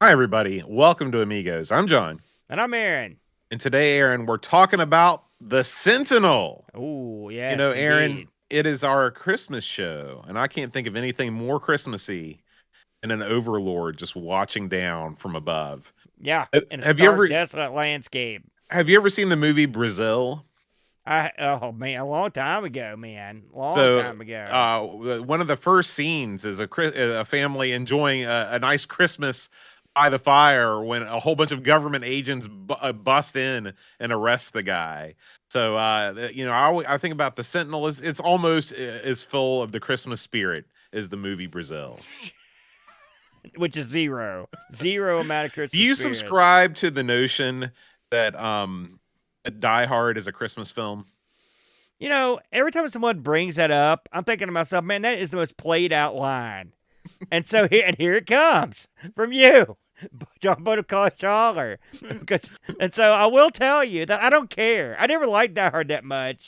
Hi, everybody. Welcome to Amigos. I'm John. And I'm Aaron. And today, Aaron, we're talking about the Sentinel. Oh, You know, yes, Aaron, indeed. it is our Christmas show, and I can't think of anything more Christmassy than an overlord just watching down from above. Yeah, Uh, in a Have you stark, ever desolate landscape. have you ever seen the movie Brazil? Oh man, a long time ago, man, long So, time ago. one of the first scenes is a family enjoying a nice Christmas by the fire when a whole bunch of government agents bust in and arrest the guy. So, I think about the Sentinel. It's almost as full of the Christmas spirit as the movie Brazil. Which is zero amount of Do Christmas you spirit. subscribe to the notion that Die Hard is a Christmas film? You know, every time someone brings that up, I'm thinking to myself, man, that is the most played out line. And so here it comes from you, John Boatofcar Shawler. And so I will tell you that I don't care. I never liked Die Hard that much.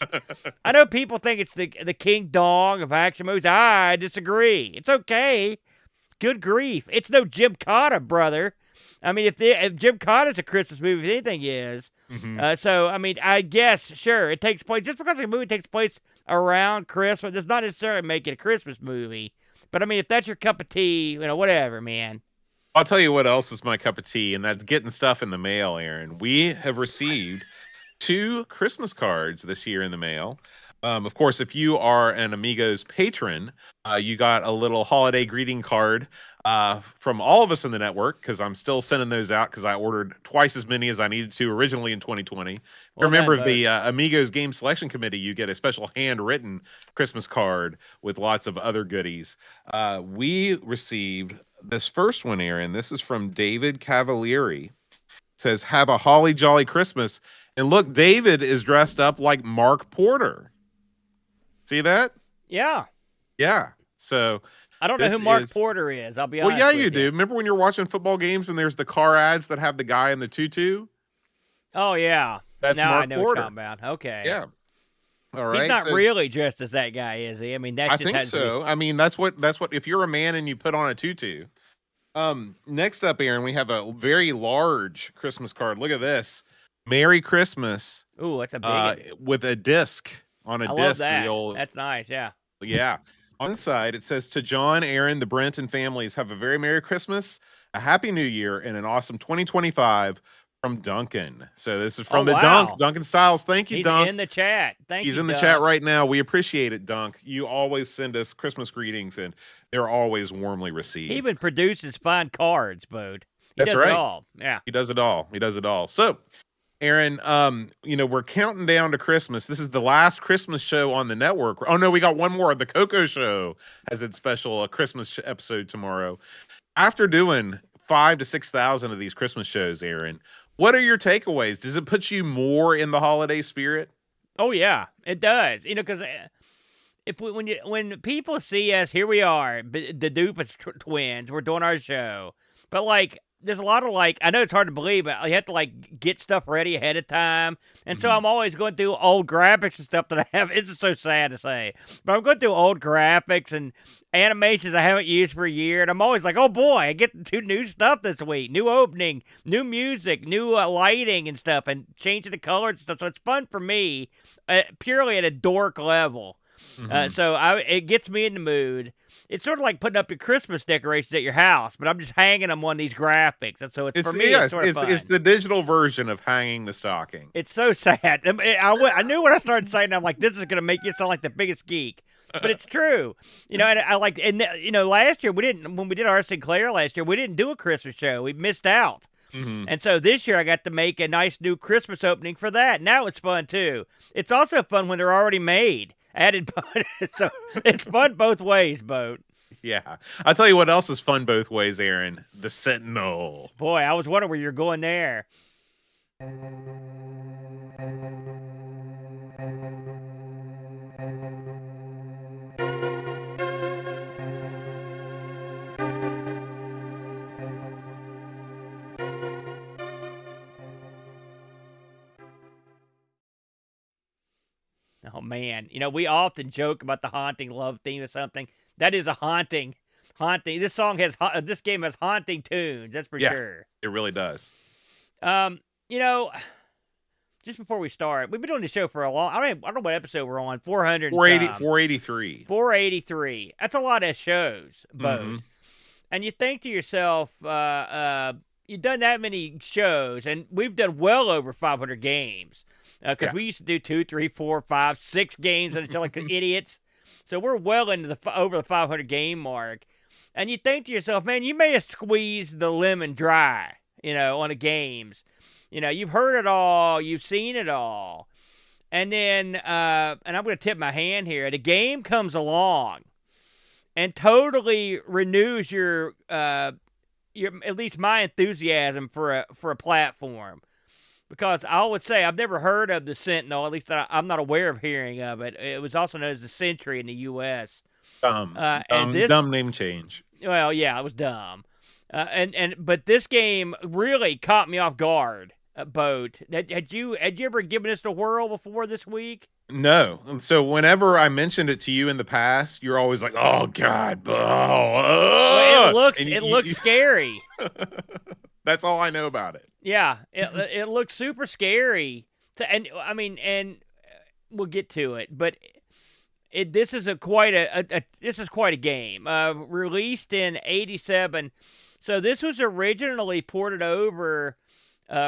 I know people think it's the King Dong of action movies. I disagree. It's okay. Good grief. It's no Jim Cotta, brother. I mean, if Jim Cotta's a Christmas movie, if anything is. Hmm. So, I mean, I guess, sure, it takes place, just because a movie takes place around Christmas does not necessarily make it a Christmas movie. But, I mean, if that's your cup of tea, whatever, man. I'll tell you what else is my cup of tea, and that's getting stuff in the mail, Aaron. We have received two Christmas cards this year in the mail. Of course, if you are an Amigos patron, you got a little holiday greeting card from all of us in the network because I'm still sending those out because I ordered twice as many as I needed to originally in 2020. If you're Well a done, member of Boat. the Amigos Game Selection Committee, you get a special handwritten Christmas card with lots of other goodies. We received this first one, Aaron. This is from David Cavalieri. It says, "Have a holly jolly Christmas." And look, David is dressed up like Mark Porter. See that? Yeah. Yeah. So I don't know this who Mark is Porter is. I'll be well, yeah, honest you with do. you. Remember when you're watching football games and there's the car ads that have the guy in the tutu? Oh, yeah. That's Now I Mark know what you're Porter. talking about. Okay. Yeah. All He's right. not So really dressed as that guy, is he? I mean, that I just think has to be. so. I mean, that's what if you're a man and you put on a tutu. Next up, Aaron, we have a very large Christmas card. Look at this. Merry Christmas. Ooh, that's a big one. With a disc on a I love disc. The that. old That's nice, yeah. Yeah. On the side, it says to John, Aaron, the Brenton families, have a very Merry Christmas, a Happy New Year, and an awesome 2025 from Duncan. So this is Oh, from the Dunk, wow. Duncan Styles. Thank you, He's Dunk. in the chat. Thank He's you, in the chat Dunk. right now. We appreciate it, Dunk. You always send us Christmas greetings, and they're always warmly He received. even produces fine cards, Boat. He That's does it right. all. Yeah. He does it all. He does it all. So, Aaron, we're counting down to Christmas. This is the last Christmas show on the network. Oh no, we got one more. The Coco Show has its special Christmas episode tomorrow. After doing 5 to 6,000 of these Christmas shows, Aaron, what are your takeaways? Does it put you more in the holiday spirit? Oh, yeah. It does. Because when people see us, here we are, the Dupas twins. We're doing our show, but like, there's a lot of like, I know it's hard to believe, but you have to like get stuff ready ahead of time, and so Mhm. I'm always going through old graphics and stuff that I have. It's just so sad to say, but I'm going through old graphics and animations I haven't used for a year, and I'm always like, oh boy, I get to new stuff this week, new opening, new music, new lighting and stuff, and changing the colors and stuff. So it's fun for me, purely at a dork level. Mhm. So it gets me in the mood. It's sort of like putting up your Christmas decorations at your house, but I'm just hanging them on these graphics, and so it's It's for me. It's yes, sort of it's fun. the digital version of hanging the stocking. It's so sad. I knew when I started saying that, I'm like, this is gonna make you sound like the biggest geek, but it's true. And I like, and last year we didn't, when we did our Sinclair last year, we didn't do a Christmas show. We missed out. Mhm. And so this year I got to make a nice new Christmas opening for that. And that was fun too. It's also fun when they're already made. Added so it's fun both ways, Boat. Yeah. I'll tell you what else is fun both ways, Aaron. The Sentinel. Boy, I was wondering where you're going there. Oh man, we often joke about the haunting love theme or something. That is a haunting Haunting. This game has haunting tunes. That's for Yeah, sure. it really does. You know, just before we start, we've been doing the show for a long. I don't know what episode we're on. 400. 483. 483. That's a lot of shows, Boat. Mm-hmm. And you think to yourself, you've done that many shows, and we've done well over 500 games. Because we used to do 2, 3, 4, 5, 6 games on each other like idiots. So we're well into over the 500 game mark. And you think to yourself, man, you may have squeezed the lemon dry, on the games. You've heard it all, you've seen it all. And then, and I'm going to tip my hand here, the game comes along and totally renews your at least my enthusiasm for a platform. Because I would say I've never heard of the Sentinel, at least I'm not aware of hearing of it. It was also known as the Sentry in the U.S. Dumb name change. Well, yeah, it was dumb. But this game really caught me off guard. Boat. Had you ever given this a whirl before this week? No. So whenever I mentioned it to you in the past, you're always like, "Oh God, well, it looks scary." That's all I know about it. Yeah, it looks super scary. And we'll get to it, but this is quite a game. Released in '87, so this was originally ported over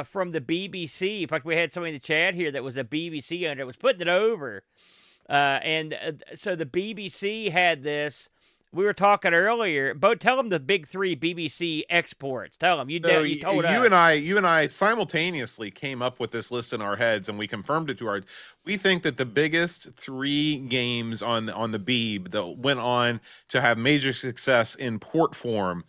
from the BBC. In fact, we had somebody in the chat here that was a BBC owner that was putting it over, so the BBC had this. We were talking earlier. Bo, tell them the big 3 BBC exports. Tell them you told us. You and I simultaneously came up with this list in our heads, and we confirmed it to our. We think that the biggest 3 games on the Beeb that went on to have major success in port form: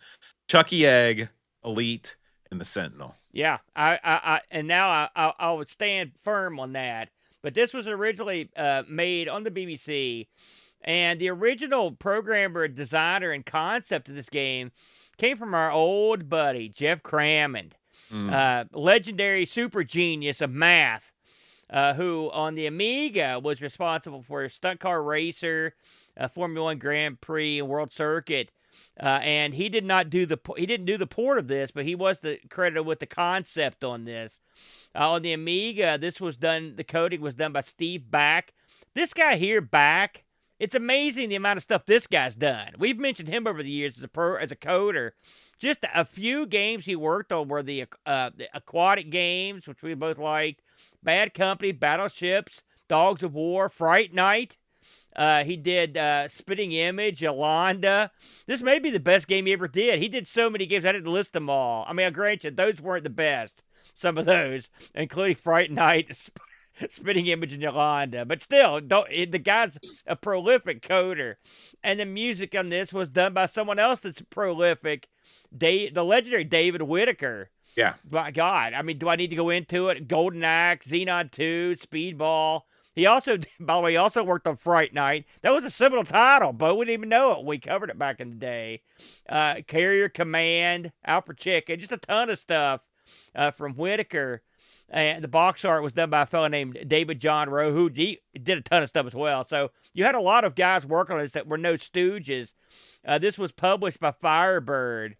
Chucky Egg, Elite, and the Sentinel. Yeah, I would stand firm on that. But this was originally made on the BBC. And the original programmer, designer, and concept of this game came from our old buddy, Jeff Crammond, legendary super genius of math, who on the Amiga was responsible for Stunt Car Racer, Formula 1 Grand Prix, and World Circuit. And he didn't do the port of this, but he was credited with the concept on this. On the Amiga, the coding was done by Steve Back. This guy here, Back. It's amazing the amount of stuff this guy's done. We've mentioned him over the years as a coder. Just a few games he worked on were the aquatic games, which we both liked, Bad Company, Battleships, Dogs of War, Fright Night. He did Spitting Image, Yolanda. This may be the best game he ever did. He did so many games, I didn't list them all. I mean, I grant you, those weren't the best. Some of those, including Fright Night, Spitting Image, and Yolanda. But still, the guy's a prolific coder. And the music on this was done by someone else that's prolific, the legendary David Whitaker. Yeah. My God. I mean, do I need to go into it? Golden Axe, Xenon 2, Speedball. He also, by the way, worked on Fright Night. That was a seminal title, but we didn't even know it. We covered it back in the day. Carrier Command, Alfred Chicken, just a ton of stuff from Whitaker. And the box art was done by a fellow named David John Rowe, who did a ton of stuff as well. So you had a lot of guys working on this that were no stooges. This was published by Firebird.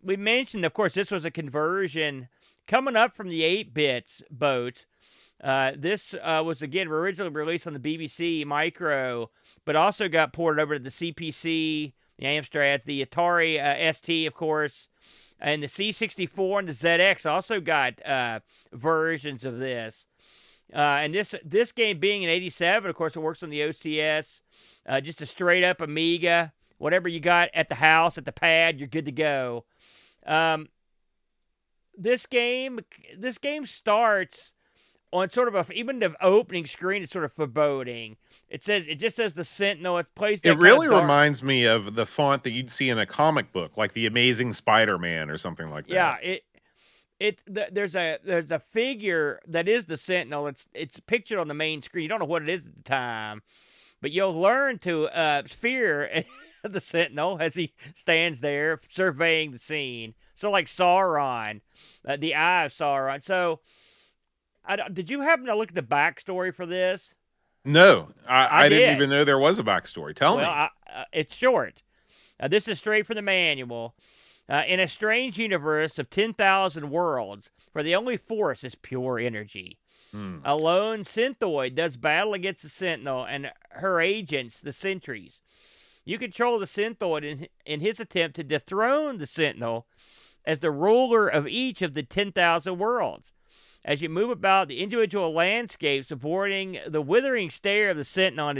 We mentioned, of course, this was a conversion coming up from the 8-bits Boat. This was, again, originally released on the BBC Micro, but also got ported over to the CPC, the Amstrad, the Atari ST, of course. And the C64 and the ZX also got versions of this. And this game being in '87, of course, it works on the OCS. Just a straight-up Amiga. Whatever you got at the house, at the pad, you're good to go. This game starts on sort of even the opening screen is sort of foreboding. It just says the Sentinel. It plays. It really reminds me of the font that you'd see in a comic book, like the Amazing Spider-Man or something like that. Yeah, there's a figure that is the Sentinel. It's pictured on the main screen. You don't know what it is at the time, but you'll learn to fear the Sentinel as he stands there surveying the scene. So like Sauron, the Eye of Sauron. So. Did you happen to look at the backstory for this? No, I didn't even know there was a backstory. Tell me. It's short. This is straight from the manual. In a strange universe of 10,000 worlds, where the only force is pure energy, a lone synthoid does battle against the Sentinel and her agents, the Sentries. You control the synthoid in his attempt to dethrone the Sentinel as the ruler of each of the 10,000 worlds. As you move about the individual landscapes, avoiding the withering stare of the Sentinel and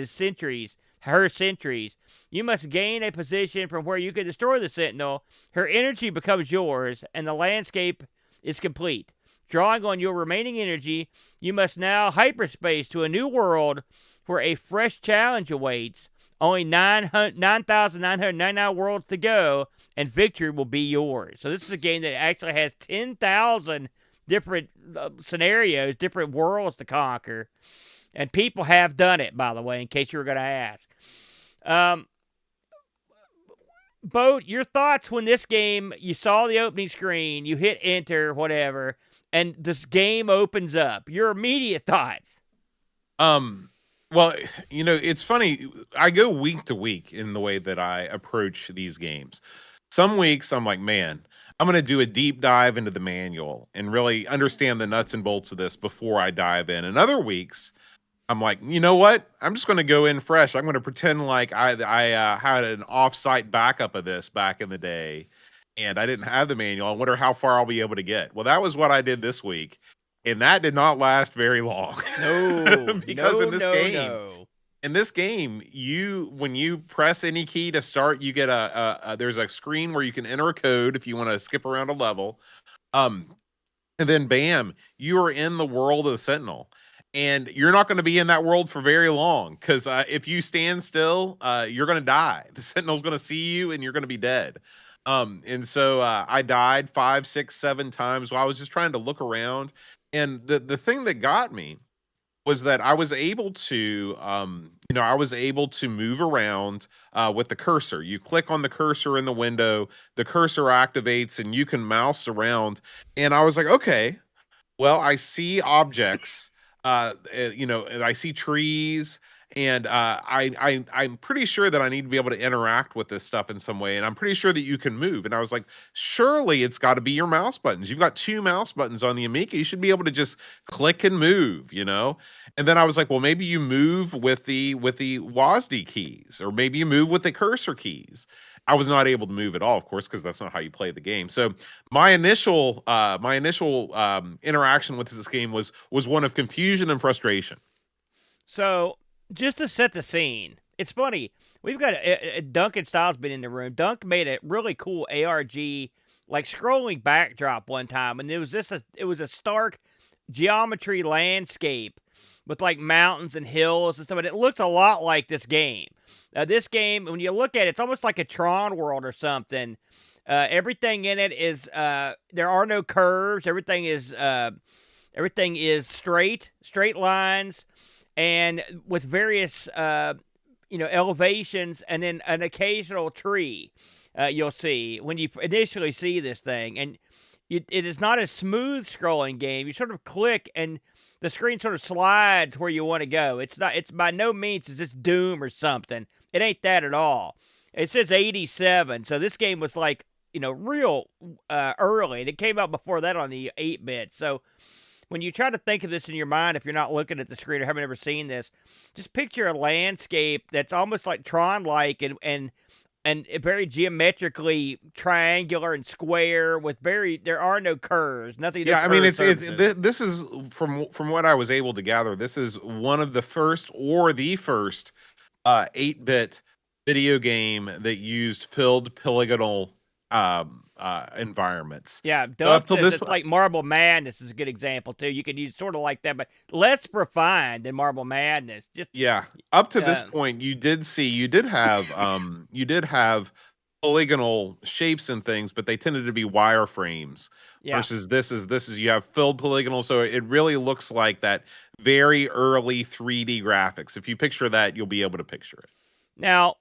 her sentries, you must gain a position from where you can destroy the Sentinel. Her energy becomes yours, and the landscape is complete. Drawing on your remaining energy, you must now hyperspace to a new world where a fresh challenge awaits. Only 9,999 worlds to go, and victory will be yours. So this is a game that actually has 10,000 different scenarios, different worlds to conquer. And people have done it, by the way, in case you were going to ask. Boat, your thoughts when this game, you saw the opening screen, you hit enter, whatever, and this game opens up. Your immediate thoughts. Well, it's funny. I go week to week in the way that I approach these games. Some weeks I'm like, man, I'm going to do a deep dive into the manual and really understand the nuts and bolts of this before I dive in. And other weeks, I'm like, you know what? I'm just going to go in fresh. I'm going to pretend like I had an off-site backup of this back in the day, and I didn't have the manual. I wonder how far I'll be able to get. Well, that was what I did this week. And that did not last very long. No, because in this game, no. when you press any key to start, you get there's a screen where you can enter a code if you want to skip around a level. And then bam, you are in the world of the Sentinel. And you're not going to be in that world for very long, because if you stand still, you're going to die. The Sentinel's going to see you and you're going to be dead. And so I died 5, 6, 7 times while I was just trying to look around. And the thing that got me was that I was able to, move around with the cursor. You click on the cursor in the window, the cursor activates, and you can mouse around. And I was like, okay, well, I see objects, I see trees, and I'm pretty sure that I need to be able to interact with this stuff in some way, and I'm pretty sure that you can move. And I was like, surely it's got to be your mouse buttons. You've got 2 mouse buttons on the Amiga. You should be able to just click and move, And then I was like, well, maybe you move with the WASD keys, or maybe you move with the cursor keys. I was not able to move at all, of course, because that's not how you play the game. So my initial interaction with this game was one of confusion and frustration. So, just to set the scene, it's funny. We've got Duncan Styles been in the room. Dunk made a really cool ARG, like scrolling backdrop one time, and it was a stark geometry landscape with like mountains and hills and stuff. And it looks a lot like this game. This game, when you look at it, it's almost like a Tron world or something. Everything in it is there are no curves. Everything is straight lines, and with various elevations, and then an occasional tree you'll see when you initially see this thing. And it is not a smooth scrolling game. You sort of click and the screen sort of slides where you want to go. It's by no means is this Doom or something. It ain't that at all. It says 87, so this game was like, real early. And it came out before that on the 8-bit. So when you try to think of this in your mind, if you're not looking at the screen or haven't ever seen this, just picture a landscape that's almost like Tron-like and very geometrically triangular and square with there are no curves, nothing. Yeah, I mean, this is from what I was able to gather, this is one of the first or the first 8-bit video game that used filled polygonal environments. Yeah, Doug says it's like Marble Madness is a good example too. You could use sort of like that, but less refined than Marble Madness. Up to this point, you did have polygonal shapes and things, but they tended to be wireframes. Versus this is you have filled polygonal, so it really looks like that very early 3D graphics. If you picture that, you'll be able to picture it. Now,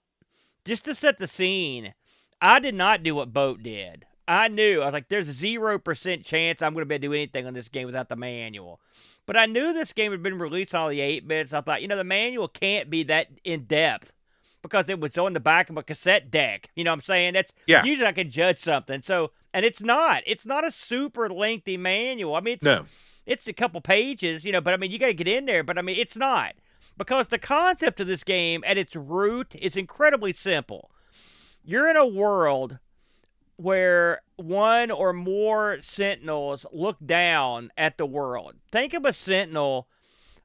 just to set the scene, I did not do what Boat did. I was like, there's a 0% chance I'm going to be able to do anything on this game without the manual. But I knew this game had been released on all the 8-bits. I thought, the manual can't be that in-depth, because it was on the back of a cassette deck. You know what I'm saying? That's Yeah. usually I can judge something. So, and it's not a super lengthy manual. I mean, No. it's a couple pages, but I mean, you got to get in there. But I mean, it's not, because the concept of this game at its root is incredibly simple. You're in a world where one or more sentinels look down at the world. Think of a sentinel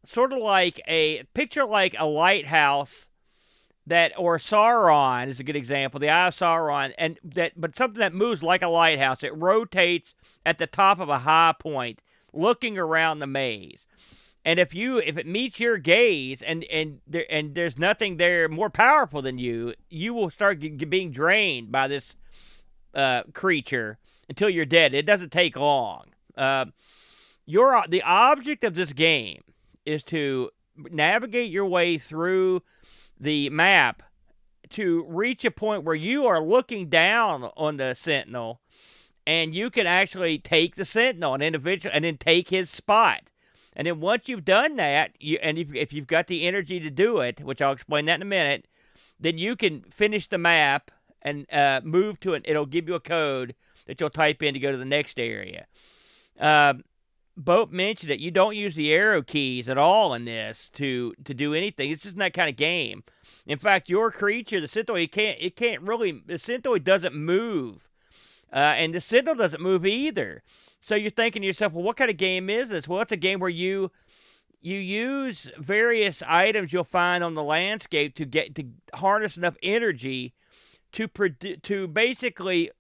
sort of like picture like a lighthouse or Sauron is a good example. The Eye of Sauron, but something that moves like a lighthouse. It rotates at the top of a high point, looking around the maze. And if it meets your gaze and there's nothing there more powerful than you, you will start being drained by this creature until you're dead. It doesn't take long. The object of this game is to navigate your way through the map to reach a point where you are looking down on the sentinel, and you can actually take the sentinel and then take his spot. And then once you've done that, if you've got the energy to do it, which I'll explain that in a minute, then you can finish the map and move to it. It'll give you a code that you'll type in to go to the next area. Boat mentioned it. You don't use the arrow keys at all in this to do anything. It's just that kind of game. In fact, your creature, the Sentinel, the Sentinel doesn't move. And the Sentinel doesn't move either. So you're thinking to yourself, well, what kind of game is this? Well, it's a game where you use various items you'll find on the landscape to harness enough energy to basically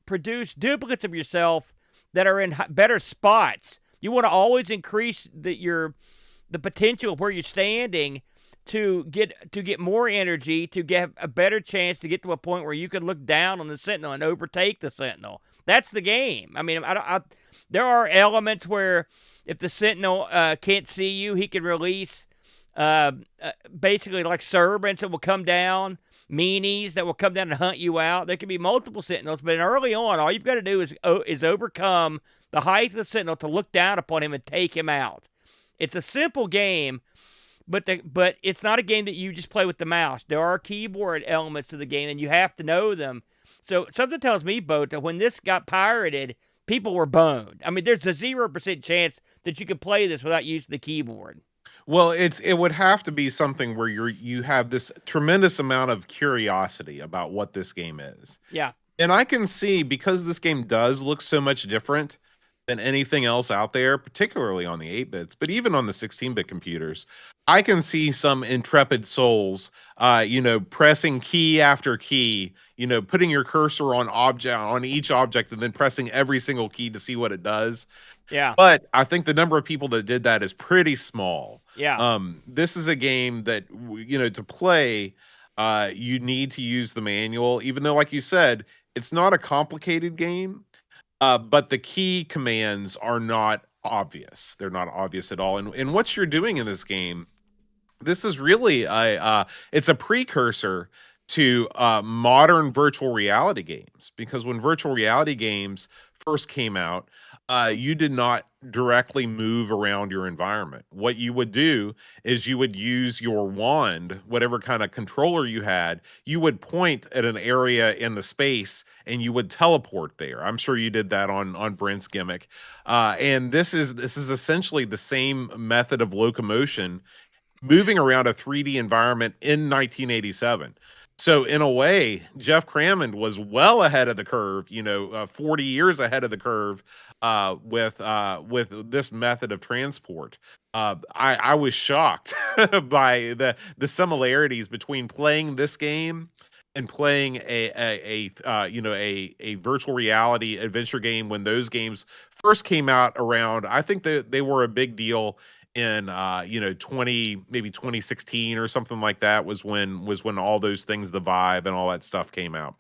produce duplicates of yourself that are in better spots. You want to always increase the potential of where you're standing to get more energy, to get a better chance to get to a point where you can look down on the Sentinel and overtake the Sentinel. That's the game. I mean, there are elements where if the Sentinel can't see you, he can release basically like serpents that will come down, meanies that will come down and hunt you out. There can be multiple Sentinels, but early on, all you've got to do is overcome the height of the Sentinel to look down upon him and take him out. It's a simple game, but it's not a game that you just play with the mouse. There are keyboard elements to the game, and you have to know them. So something tells me, Boat, that when this got pirated, people were boned. I mean, there's a 0% chance that you could play this without using the keyboard. Well, it would have to be something where you have this tremendous amount of curiosity about what this game is. Yeah. And I can see, because this game does look so much different than anything else out there, particularly on the 8-bits, but even on the 16-bit computers, I can see some intrepid souls, pressing key after key, putting your cursor on each object and then pressing every single key to see what it does. Yeah. But I think the number of people that did that is pretty small. Yeah. This is a game that, to play, you need to use the manual, even though, like you said, it's not a complicated game. But the key commands are not obvious. They're not obvious at all. And what you're doing in this game, this is really it's a precursor to modern virtual reality games, because when virtual reality games first came out, you did not directly move around your environment. What you would do is you would use your wand, whatever kind of controller you had, you would point at an area in the space and you would teleport there. I'm sure you did that on Brent's gimmick. And this is essentially the same method of locomotion, moving around a 3D environment in 1987. So in a way, Jeff Crammond was well ahead of the curve, 40 years ahead of the curve with this method of transport. I was shocked by the similarities between playing this game and playing a virtual reality adventure game when those games first came out around. I think they were a big deal in 2016 or something like that was when all those things, the Vive and all that stuff came out.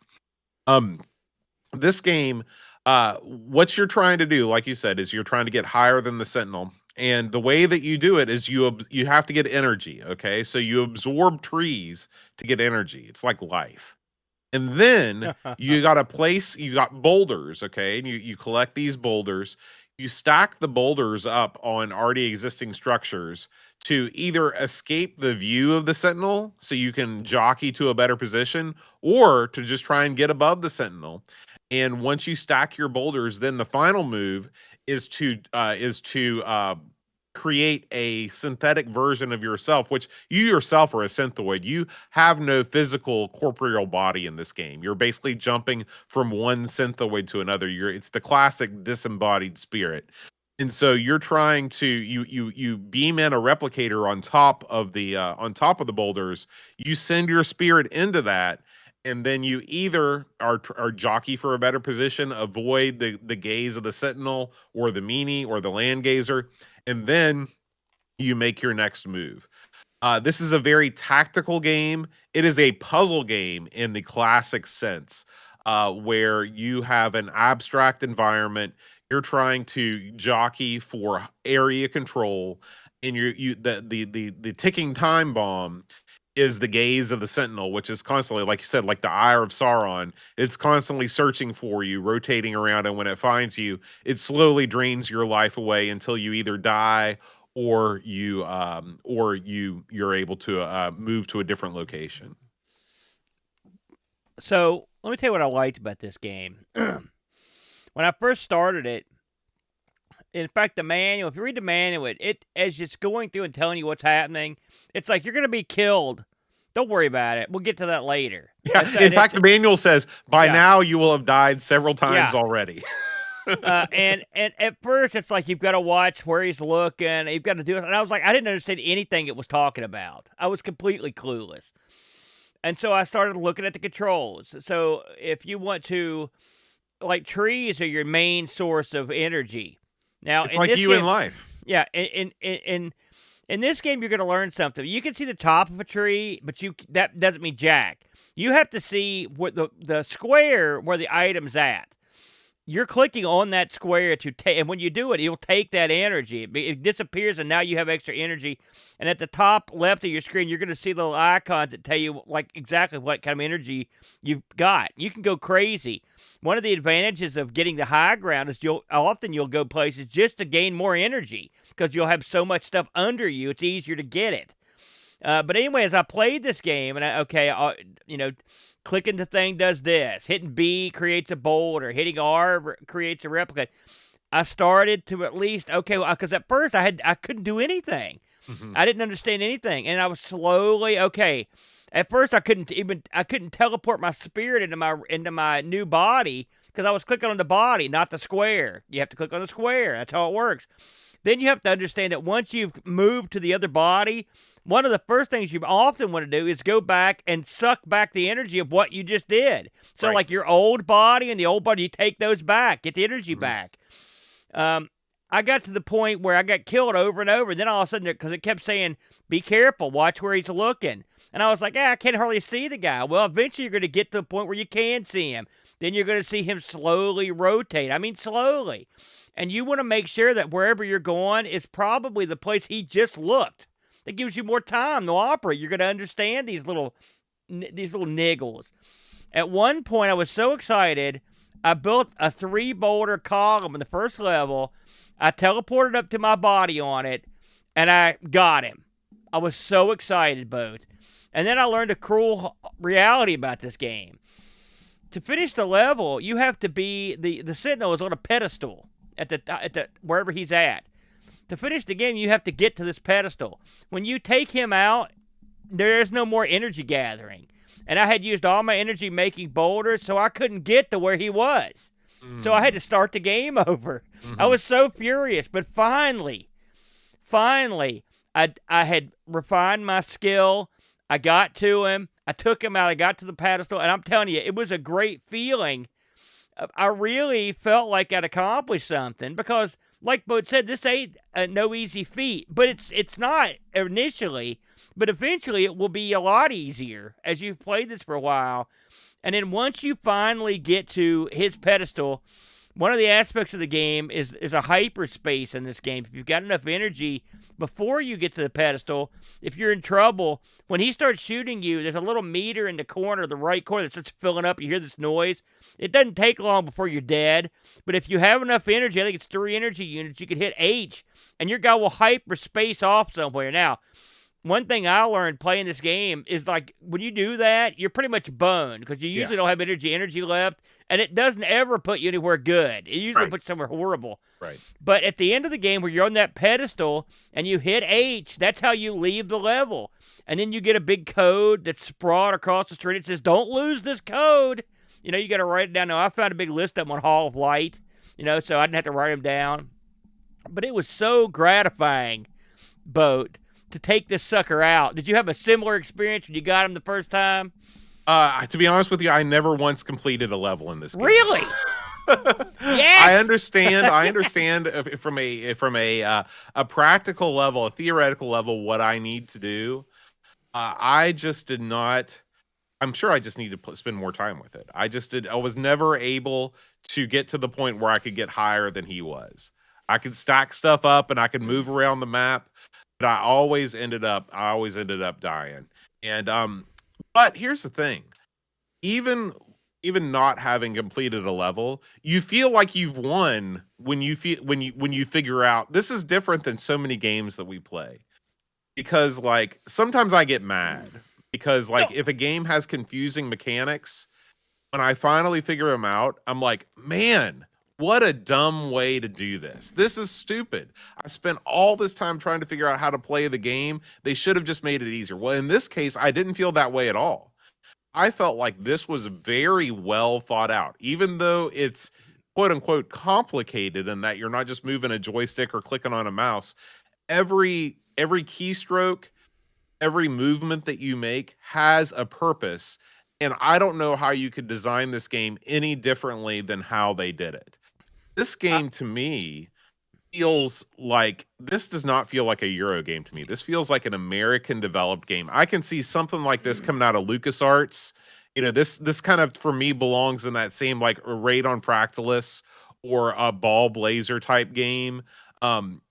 This game, what you're trying to do, like you said, is you're trying to get higher than the Sentinel. And the way that you do it is you have to get energy. Okay. So you absorb trees to get energy. It's like life. And then you got boulders. Okay. And you collect these boulders. you stack the boulders up on already existing structures to either escape the view of the sentinel so you can jockey to a better position, or to just try and get above the sentinel. And once you stack your boulders, then the final move is to create a synthetic version of yourself, which you yourself are a synthoid. You have no physical corporeal body in this game. You're basically jumping from one synthoid to another. It's the classic disembodied spirit. And so you're trying to you beam in a replicator on top of the boulders. You send your spirit into that, and then you either are jockey for a better position, avoid the gaze of the sentinel or the meanie or the land gazer, and then you make your next move. This is a very tactical game. It is a puzzle game in the classic sense, where you have an abstract environment. You're trying to jockey for area control, and the ticking time bomb is the gaze of the sentinel, which is constantly, like you said, like the eye of Sauron. It's constantly searching for you, rotating around, and when it finds you, it slowly drains your life away until you either die or you're able to move to a different location. So let me tell you what I liked about this game. When I first started it, in fact, the manual, if you read the manual, it as it's going through and telling you what's happening, it's like you're going to be killed. Don't worry about it. We'll get to that later. Yeah. In fact, the manual says, by Yeah. now you will have died several times Yeah. already. And at first, it's like you've got to watch where he's looking. You've got to do it. And I was like, I didn't understand anything it was talking about. I was completely clueless. And so I started looking at the controls. So if you want to, like, trees are your main source of energy. Now, It's in like this you game, in life. yeah, in this game, you're going to learn something. You can see the top of a tree, but that doesn't mean jack. You have to see what the square where the item's at. You're clicking on that square to take, and when you do it, it'll take that energy. It disappears, and now you have extra energy. And at the top left of your screen, you're going to see little icons that tell you like exactly what kind of energy you've got. You can go crazy. One of the advantages of getting the high ground is you'll go places just to gain more energy because you'll have so much stuff under you. It's easier to get it. But anyway, as I played this game, and clicking the thing does this. Hitting B creates a boulder. Hitting R creates a replica. I started to at least, because at first I couldn't do anything. Mhm. I didn't understand anything. And I was slowly, at first I couldn't teleport my spirit into my new body because I was clicking on the body, not the square. You have to click on the square. That's how it works. Then you have to understand that once you've moved to the other body, one of the first things you often want to do is go back and suck back the energy of what you just did. So, Right. like your old body and the old body, you take those back, get the energy Mhm. back. I got to the point where I got killed over and over. And then all of a sudden, because it kept saying, be careful, watch where he's looking. And I was like, I can't hardly see the guy. Well, eventually you're going to get to the point where you can see him. Then you're going to see him slowly rotate. I mean, slowly. And you want to make sure that wherever you're going is probably the place he just looked. That gives you more time to operate. You're going to understand these little niggles. At one point, I was so excited, I built a 3-boulder column in the first level. I teleported up to my body on it, and I got him. I was so excited, Boat. And then I learned a cruel reality about this game. To finish the level, you have to be the Sentinel is on a pedestal at the wherever he's at. To finish the game, you have to get to this pedestal. When you take him out, there is no more energy gathering. And I had used all my energy making boulders, so I couldn't get to where he was. So I had to start the game over. Mm-hmm. I was so furious, but finally, I had refined my skill. I got to him. I took him out. I got to the pedestal, and I'm telling you, it was a great feeling. I really felt like I'd accomplished something because, like Boat said, this ain't no easy feat, but it's not initially, but eventually it will be a lot easier as you've played this for a while. And then once you finally get to his pedestal, one of the aspects of the game is a hyperspace in this game. If you've got enough energy before you get to the pedestal, if you're in trouble, when he starts shooting you, there's a little meter in the corner, the right corner, that starts filling up. You hear this noise. It doesn't take long before you're dead. But if you have enough energy, I think it's 3 energy units, you can hit H, and your guy will hyperspace off somewhere. Now, one thing I learned playing this game is, like, when you do that, you're pretty much boned because you usually don't have energy left, and it doesn't ever put you anywhere good. It usually puts you somewhere horrible. Right. But at the end of the game where you're on that pedestal and you hit H, that's how you leave the level. And then you get a big code that's sprawled across the street. It says, don't lose this code. You know, you got to write it down. Now, I found a big list of them on Hall of Light, you know, so I didn't have to write them down. But it was so gratifying, Boat, to take this sucker out. Did you have a similar experience when you got him the first time? To be honest with you, I never once completed a level in this game. Really? Yes. I understand from a practical level, a theoretical level, what I need to do. I just did not. I'm sure I just need to spend more time with it. I was never able to get to the point where I could get higher than he was. I could stack stuff up and I could move around the map, but I always ended up dying. And but here's the thing. Even not having completed a level, you feel like you've won when you figure out this is different than so many games that we play. Because, like, sometimes I get mad because, like, if a game has confusing mechanics, when I finally figure them out, I'm like, man, what a dumb way to do this. This is stupid. I spent all this time trying to figure out how to play the game. They should have just made it easier. Well, in this case, I didn't feel that way at all. I felt like this was very well thought out, even though it's quote unquote complicated in that you're not just moving a joystick or clicking on a mouse. Every keystroke, every movement that you make has a purpose. And I don't know how you could design this game any differently than how they did it. This game to me feels like, this does not feel like a Euro game to me. This feels like an American developed game. I can see something like this coming out of LucasArts. You know, this kind of, for me, belongs in that same, like, Raid on Fractalus or a Ball Blazer type game.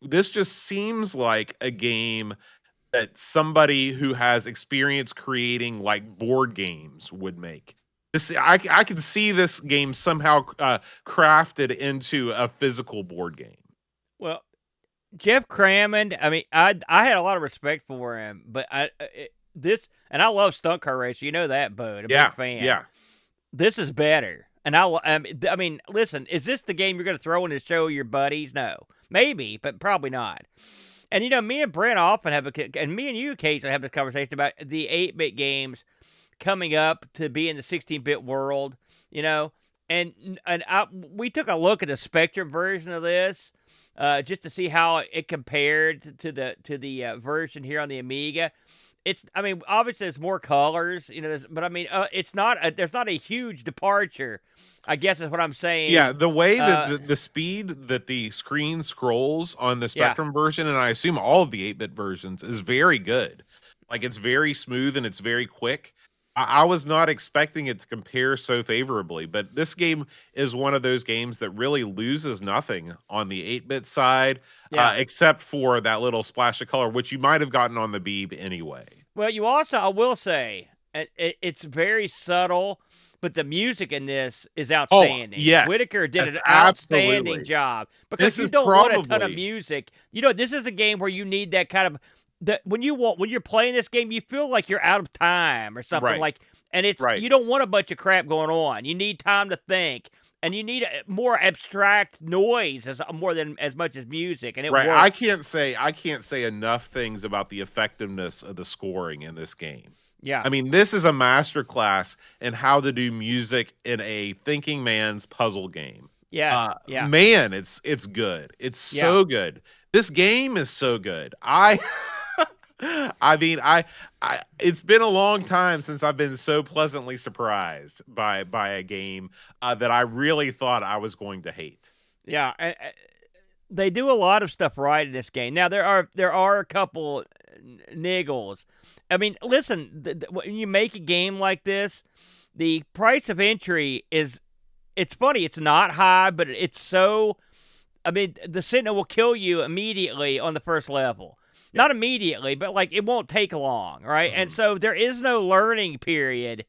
This just seems like a game that somebody who has experience creating, like, board games would make. I can see this game somehow crafted into a physical board game. Well, Jeff Crammond, I mean, I had a lot of respect for him, but and I love stunt car racing. You know that, Bud. I'm a big fan. Yeah. This is better. And I mean, listen, is this the game you're going to throw in to show your buddies? No. Maybe, but probably not. And, you know, me and Brent often and me and you occasionally have this conversation about the 8-bit games coming up to be in the 16-bit world, you know. And we took a look at the Spectrum version of this just to see how it compared to the version here on the Amiga. I mean, obviously there's more colors, you know, but I mean, there's not a huge departure, I guess is what I'm saying. Yeah, the way that the speed that the screen scrolls on the Spectrum version, and I assume all of the 8-bit versions, is very good. Like, it's very smooth and it's very quick. I was not expecting it to compare so favorably, but this game is one of those games that really loses nothing on the 8-bit side, except for that little splash of color, which you might have gotten on the Beeb anyway. Well, you also, I will say, it's very subtle, but the music in this is outstanding. Oh, yes. Whitaker did an outstanding job. Because you don't want a ton of music. You know, this is a game where you need that kind of... when you're playing this game, you feel like you're out of time or something and it's you don't want a bunch of crap going on. You need time to think, and you need a more abstract noise as much as music. And it works. I can't say enough things about the effectiveness of the scoring in this game. Yeah, I mean, this is a masterclass in how to do music in a thinking man's puzzle game. Yeah, man, it's good. It's so good. This game is so good. I mean, it's been a long time since I've been so pleasantly surprised by a game that I really thought I was going to hate. Yeah, they do a lot of stuff right in this game. Now there are a couple niggles. I mean, listen, when you make a game like this, the price of entry is it's funny. It's not high, but it's so. I mean, the Sentinel will kill you immediately on the first level. Not immediately, but like it won't take long, right? And so there is no learning period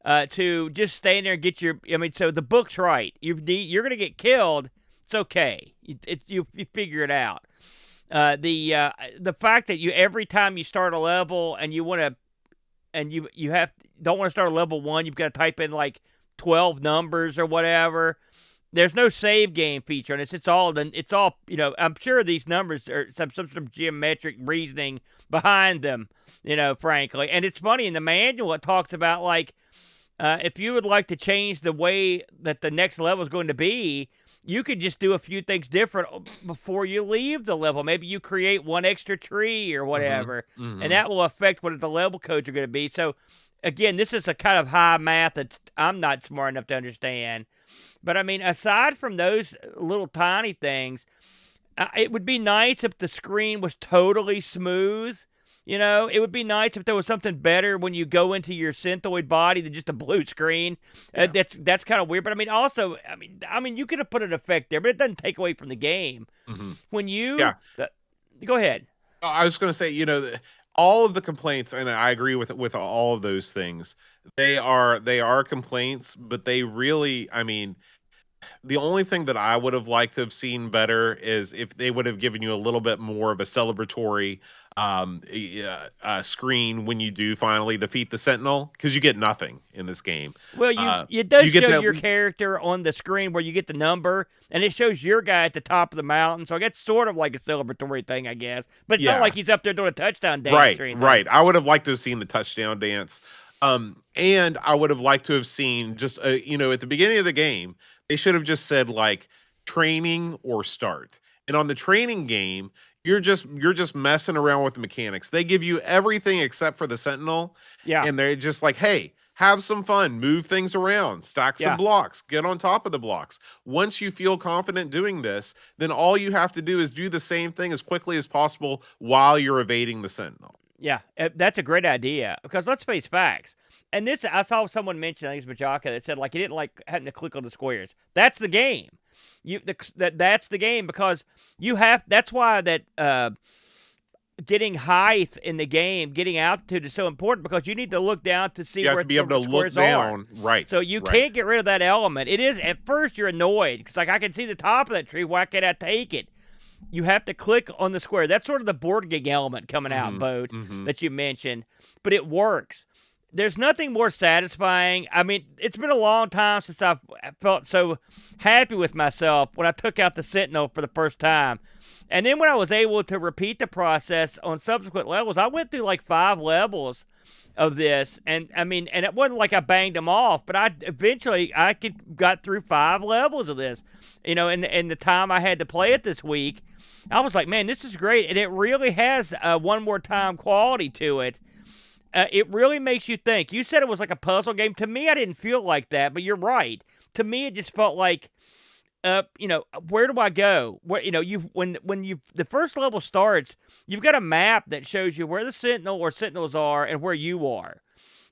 to just stay in there and get your. I mean, so the book's right. You're going to get killed. It's okay. You figure it out. The fact that every time you start a level and you want to, and you don't want to start a level 1, you've got to type in like 12 numbers or whatever. There's no save game feature on this. It's all, I'm sure these numbers are some geometric reasoning behind them, frankly. And it's funny, in the manual, it talks about, like, if you would like to change the way that the next level is going to be, you could just do a few things different before you leave the level. Maybe you create one extra tree or whatever, and that will affect what the level codes are going to be. So, again, this is a kind of high math that I'm not smart enough to understand. But, I mean, aside from those little tiny things, it would be nice if the screen was totally smooth. It would be nice if there was something better when you go into your synthoid body than just a blue screen. Yeah. That's kind of weird. But, I mean, also, you could have put an effect there, but it doesn't take away from the game. When you... Yeah. Go ahead. I was going to say, all of the complaints, and I agree with all of those things, they are complaints, but they really, the only thing that I would have liked to have seen better is if they would have given you a little bit more of a celebratory screen when you do finally defeat the Sentinel, because you get nothing in this game. Well, it does show your character on the screen where you get the number, and it shows your guy at the top of the mountain, so it's sort of like a celebratory thing, I guess. But it's not like he's up there doing a touchdown dance or anything. Right. I would have liked to have seen the touchdown dance. And I would have liked to have seen just, at the beginning of the game, they should have just said, like, training or start. And on the training game, you're just messing around with the mechanics. They give you everything except for the Sentinel. Yeah. And they're just like, hey, have some fun, move things around, stack some blocks, get on top of the blocks. Once you feel confident doing this, then all you have to do is do the same thing as quickly as possible while you're evading the Sentinel. Yeah, that's a great idea, because let's face facts. And this, I saw someone mention, I think it's Bajaka, that said, like, he didn't like having to click on the squares. That's the game. That's the game, because that's why that getting height in the game, getting altitude is so important, because you need to look down to see where the squares are. Right. So you can't get rid of that element. It is, at first you're annoyed, because, like, I can see the top of that tree, why can't I take it? You have to click on the square. That's sort of the board game element coming out, Boat, that you mentioned. But it works. There's nothing more satisfying. I mean, it's been a long time since I've felt so happy with myself when I took out the Sentinel for the first time. And then when I was able to repeat the process on subsequent levels, I went through like 5 levels of this. And and it wasn't like I banged them off, but I got through 5 levels of this. In the time I had to play it this week, I was like, man, this is great. And it really has one more time quality to it. It really makes you think. You said it was like a puzzle game. To me, I didn't feel like that, but you're right. To me, it just felt like, where do I go? When the first level starts, you've got a map that shows you where the Sentinel or Sentinels are and where you are.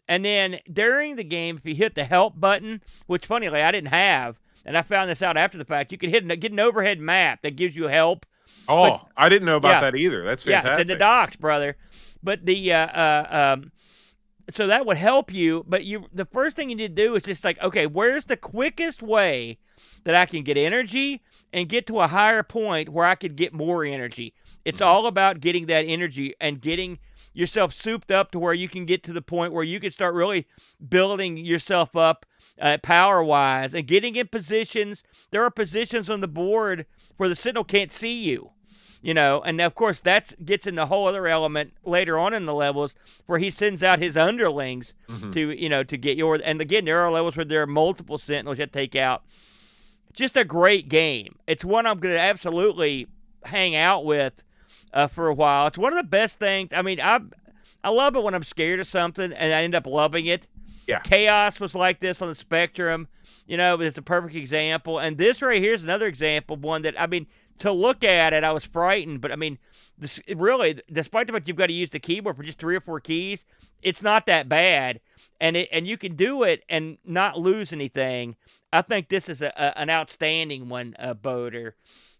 And then during the game, if you hit the help button, which funnily I didn't have, and I found this out after the fact, you can get an overhead map that gives you help. Oh, I didn't know about that either. That's fantastic. Yeah, it's in the docs, brother. But so that would help you. But the first thing you need to do is just like, okay, where's the quickest way that I can get energy and get to a higher point where I could get more energy? It's all about getting that energy and getting yourself souped up to where you can get to the point where you can start really building yourself up power-wise and getting in positions. There are positions on the board where the Sentinel can't see you. And of course that gets in the whole other element later on in the levels where he sends out his underlings to get yours. And again, there are levels where there are multiple Sentinels you have to take out. Just a great game. It's one I'm going to absolutely hang out with for a while. It's one of the best things. I mean, I love it when I'm scared of something and I end up loving it. Yeah. Chaos was like this on the Spectrum. it's a perfect example. And this right here is another example of one that, I mean, to look at it, I was frightened. But, I mean, this really, despite the fact you've got to use the keyboard for just 3 or 4 keys, it's not that bad. And you can do it and not lose anything. I think this is an outstanding one, Boater.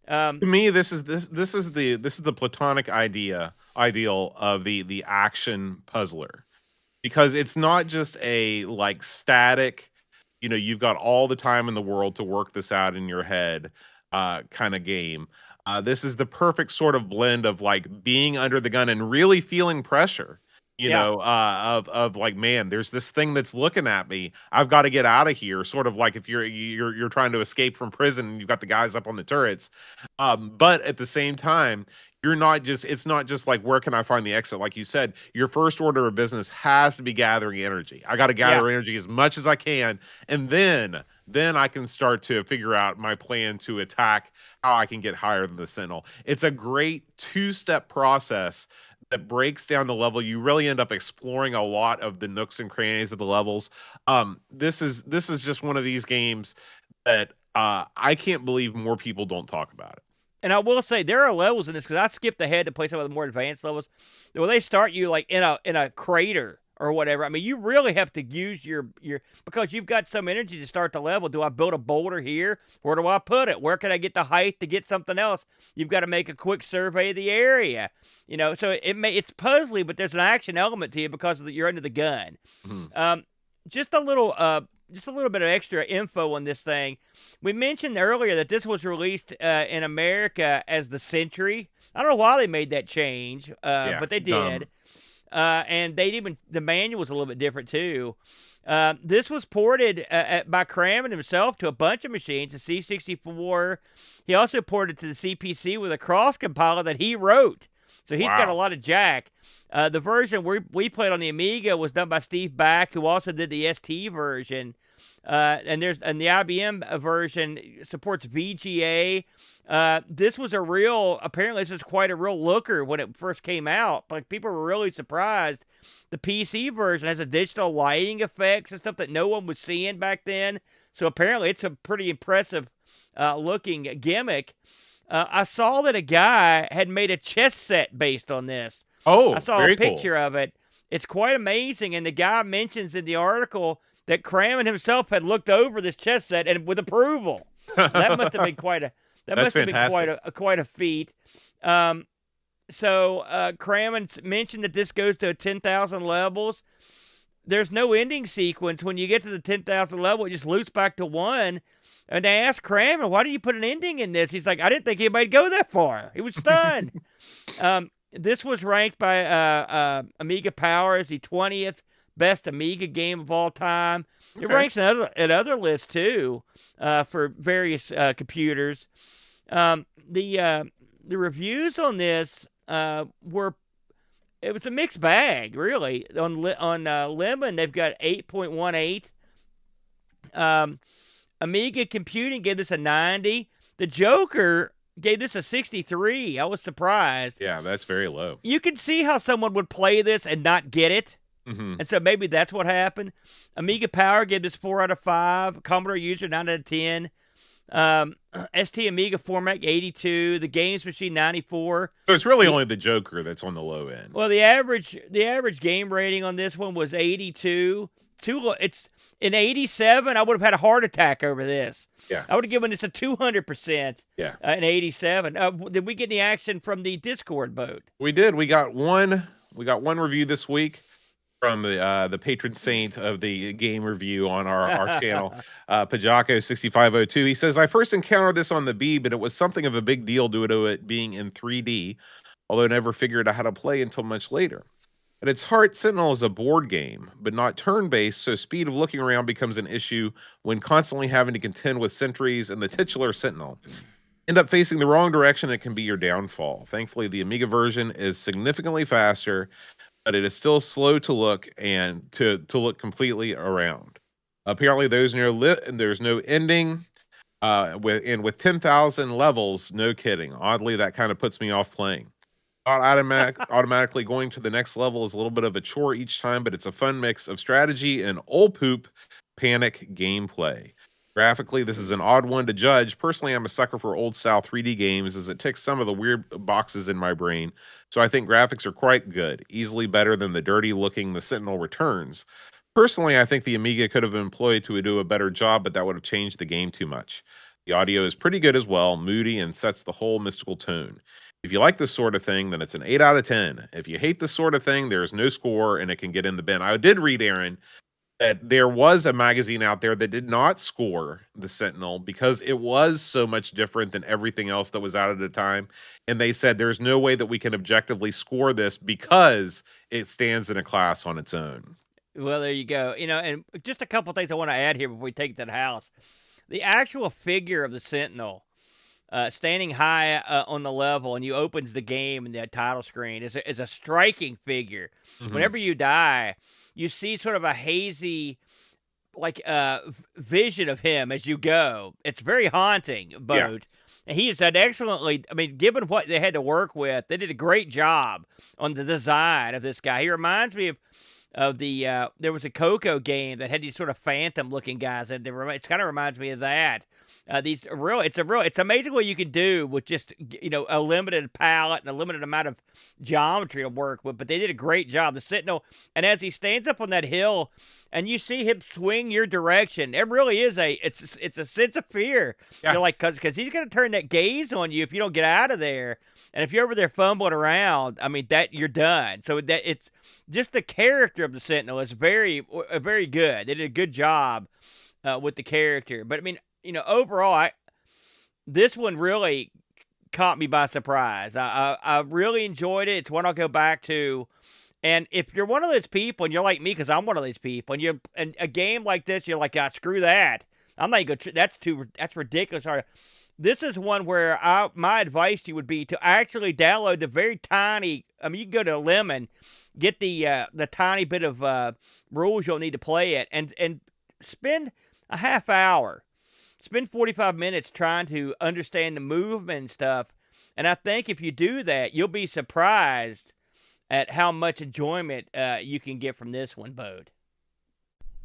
To me, this is the platonic ideal of the action puzzler, because it's not just a like static, you've got all the time in the world to work this out in your head kind of game. This is the perfect sort of blend of like being under the gun and really feeling pressure. Yeah. Of like, man, there's this thing that's looking at me. I've got to get out of here. Sort of like if you're trying to escape from prison and you've got the guys up on the turrets. But at the same time, it's not just like, where can I find the exit? Like you said, your first order of business has to be gathering energy. I got to gather energy as much as I can. And then I can start to figure out my plan to attack, how I can get higher than the Sentinel. It's a great 2-step process that breaks down the level. You really end up exploring a lot of the nooks and crannies of the levels. This is just one of these games that I can't believe more people don't talk about it. And I will say there are levels in this, because I skipped ahead to play some of the more advanced levels, where they start you like in a crater or whatever. I mean, you really have to use your because you've got some energy to start the level. Do I build a boulder here? Where do I put it? Where can I get the height to get something else? You've got to make a quick survey of the area. So it's puzzly, but there's an action element to it because you're under the gun. Mm-hmm. Just a little bit of extra info on this thing. We mentioned earlier that this was released in America as the Century. I don't know why they made that change, but they did. And the manual was a little bit different too. This was ported by Crammon himself to a bunch of machines, the C64. He also ported to the CPC with a cross compiler that he wrote. So he's got a lot of jack. The version we played on the Amiga was done by Steve Back, who also did the ST version. And the IBM version supports VGA. Apparently this was quite a real looker when it first came out. Like, people were really surprised. The PC version has additional lighting effects and stuff that no one was seeing back then. So apparently it's a pretty impressive looking gimmick. I saw that a guy had made a chess set based on this. Oh, I saw a picture of it. It's quite amazing, and the guy mentions in the article that Crammon himself had looked over this chess set and with approval. So that must have been quite a feat. So Crammon mentioned that this goes to 10,000 levels. There's no ending sequence. When you get to the 10,000 level, it just loops back to 1. And they asked Crammon, why do you put an ending in this? He's like, I didn't think anybody'd go that far. He was stunned. This was ranked by Amiga Power as the 20th best Amiga game of all time. Okay. It ranks at other lists, too, for various computers. The reviews on this it was a mixed bag, really. On Lemon, they've got 8.18. Amiga Computing gave this a 90. The Joker gave this a 63. I was surprised. Yeah, that's very low. You can see how someone would play this and not get it. Mm-hmm. And so maybe that's what happened. Amiga Power gave this 4 out of 5. Commodore User 9 out of 10. ST Amiga Format 82. The Games Machine 94. So it's really only the Joker that's on the low end. Well, the average game rating on this one was 82. It's in 87. I would have had a heart attack over this. Yeah, I would have given this a 200%. Yeah, in 87. Did we get any action from the Discord boat? We did. We got one review this week from the patron saint of the game review on our channel, Pajako6502. He says, I first encountered this on the B, but it was something of a big deal due to it being in 3D, although I never figured out how to play until much later. At its heart, Sentinel is a board game, but not turn-based, so speed of looking around becomes an issue when constantly having to contend with sentries and the titular Sentinel. End up facing the wrong direction, it can be your downfall. Thankfully, the Amiga version is significantly faster, but it is still slow to look and to look completely around. Apparently, there's no ending. With 10,000 levels, no kidding. Oddly, that kind of puts me off playing. Automatically going to the next level is a little bit of a chore each time, but it's a fun mix of strategy and old poop panic gameplay. Graphically, this is an odd one to judge. Personally, I'm a sucker for old-style 3D games as it ticks some of the weird boxes in my brain, so I think graphics are quite good, easily better than the dirty-looking The Sentinel Returns. Personally, I think the Amiga could have been employed to do a better job, but that would have changed the game too much. The audio is pretty good as well, moody, and sets the whole mystical tone. If you like this sort of thing, then it's an 8 out of 10. If you hate this sort of thing, there is no score and it can get in the bin. I did read, Aaron, that there was a magazine out there that did not score the Sentinel because it was so much different than everything else that was out at the time. And they said there's no way that we can objectively score this because it stands in a class on its own. Well, there you go. And just a couple things I want to add here before we take that house. The actual figure of the Sentinel, standing high on the level, and you opens the game and the title screen is a striking figure. Mhm. Whenever you die, you see sort of a hazy, like vision of him as you go. It's very haunting, Boat. And he's done excellently. I mean, given what they had to work with, they did a great job on the design of this guy. He reminds me of the there was a Coco game that had these sort of phantom looking guys, and it kind of reminds me of that. It's amazing what you can do with just a limited palette and a limited amount of geometry to work with. But they did a great job. The Sentinel, and as he stands up on that hill, and you see him swing your direction, it really is it's a sense of fear. Yeah. You're like, because he's gonna turn that gaze on you if you don't get out of there. And if you're over there fumbling around, I mean, that you're done. So that it's just the character of the Sentinel is very good. They did a good job with the character. But I mean, overall, this one really caught me by surprise. I really enjoyed it. It's one I'll go back to. And if you're one of those people, and you're like me, because I'm one of those people, and a game like this, you're like, screw that. I'm not even that's ridiculous. This is one where my advice to you would be to actually download the very tiny. I mean, you can go to Lemon, get the tiny bit of rules you'll need to play it, and spend a half hour. Spend 45 minutes trying to understand the movement and stuff. And I think if you do that, you'll be surprised at how much enjoyment you can get from this one, Bode.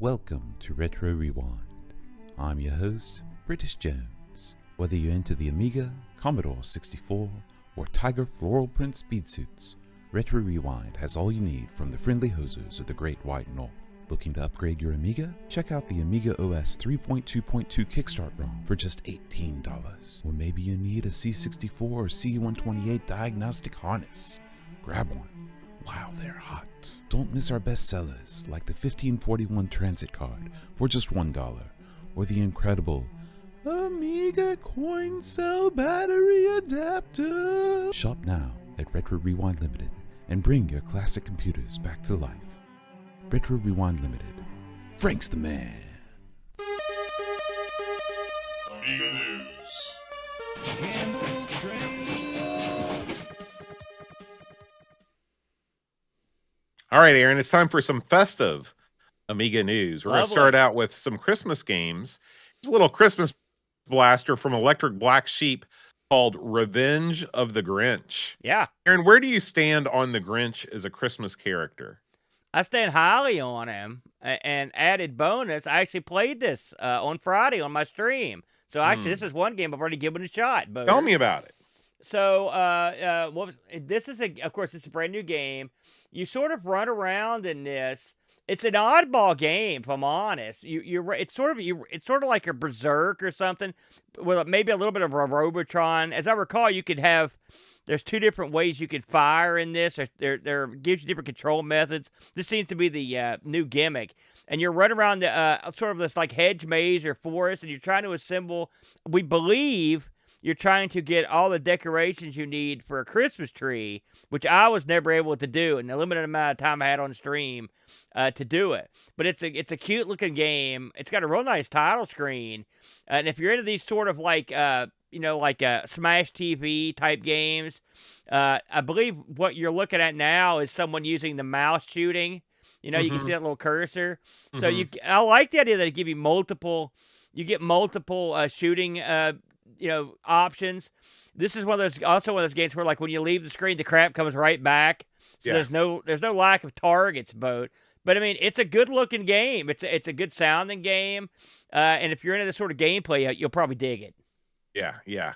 Welcome to Retro Rewind. I'm your host, British Jones. Whether you're into the Amiga, Commodore 64, or Tiger floral print speed suits, Retro Rewind has all you need from the friendly hosers of the Great White North. Looking to upgrade your Amiga? Check out the Amiga OS 3.2.2 Kickstart ROM for just $18. Or maybe you need a C64 or C128 diagnostic harness. Grab one while they're hot. Don't miss our best sellers like the 1541 Transit Card for just $1, or the incredible Amiga Coin Cell Battery Adapter. Shop now at Retro Rewind Limited and bring your classic computers back to life. Retro Rewind Limited. Frank's the man. Amiga News. All right, Aaron, it's time for some festive Amiga news. We're going to start out with some Christmas games. There's a little Christmas blaster from Electric Black Sheep called Revenge of the Grinch. Yeah. Aaron, where do you stand on the Grinch as a Christmas character? I stand highly on him, and added bonus, I actually played this on Friday on my stream. So actually, this is one game I've already given a shot. But Tell me about it. So, this is of course, it's a brand new game. You sort of run around in this. It's an oddball game, if I'm honest. It's sort of like a Berserk or something, with maybe a little bit of a Robotron. As I recall, you could have. There's two different ways you could fire in this. There gives you different control methods. This seems to be the new gimmick. And you're running around the sort of this like hedge maze or forest, and you're trying to assemble. We believe you're trying to get all the decorations you need for a Christmas tree, which I was never able to do in the limited amount of time I had on stream to do it. But it's a cute looking game. It's got a real nice title screen, and if you're into these sort of like Smash TV type games, I believe what you're looking at now is someone using the mouse shooting. You can see that little cursor. So I like the idea that it give you multiple shooting options. This is one of those games where, like, when you leave the screen, the crap comes right back. So there's no lack of targets, But I mean, it's a good looking game. It's a good sounding game. And if you're into this sort of gameplay, you'll probably dig it. Yeah, yeah.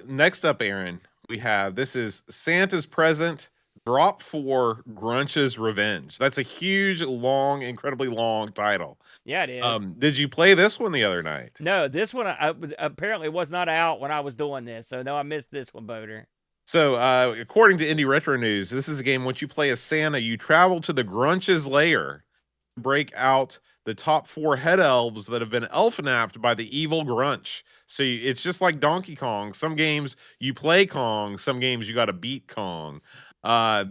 Next up, Aaron, we have this is Santa's Present Drop 4 Grunch's Revenge. That's a huge, long, incredibly long title. Yeah, it is. Did you play this one the other night? No, this one apparently was not out when I was doing this. So no, I missed this one, Boater. So, according to Indie Retro News, this is a game once you play as Santa, you travel to the Grunch's lair, break out the top 4 head elves that have been elf-napped by the evil Grunch. So it's just like Donkey Kong. Some games you play Kong, some games you got to beat Kong.